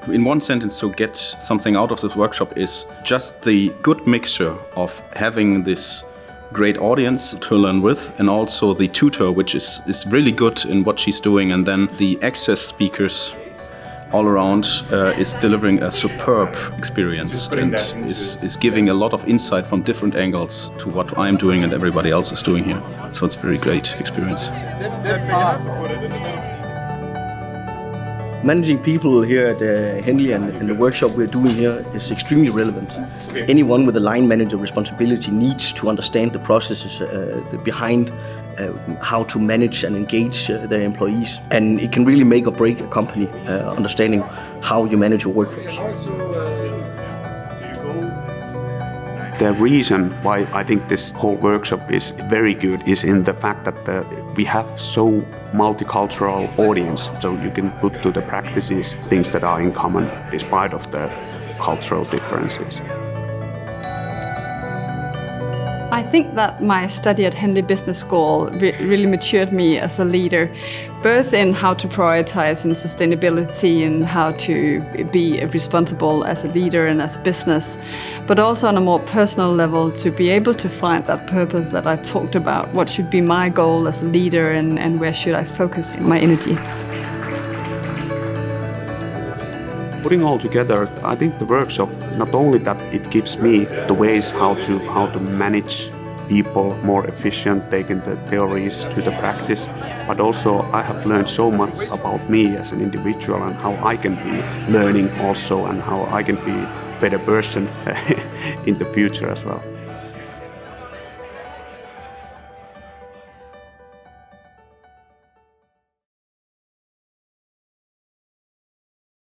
In one sentence, to get something out of this workshop is just the good mixture of having this great audience to learn with, and also the tutor, which is really good in what she's doing, and then the access speakers all around is delivering a superb experience and is giving a lot of insight from different angles to what I'm doing and everybody else is doing here. So it's a very great experience. Managing people here at Henley and the workshop we're doing here is extremely relevant. Anyone with a line manager responsibility needs to understand the processes behind how to manage and engage their employees. And it can really make or break a company, understanding how you manage your workforce. The reason why I think this whole workshop is very good is in the fact that we have so multicultural audience, so you can put to the practices things that are in common despite of the cultural differences. I think that my study at Henley Business School really matured me as a leader, both in how to prioritize in sustainability and how to be responsible as a leader and as a business, but also on a more personal level to be able to find that purpose that I talked about. What should be my goal as a leader and where should I focus my energy? Putting all together, I think the workshop, not only that it gives me the ways how to manage people more efficient, taking the theories to the practice, but also I have learned so much about me as an individual and how I can be learning also and how I can be a better person in the future as well.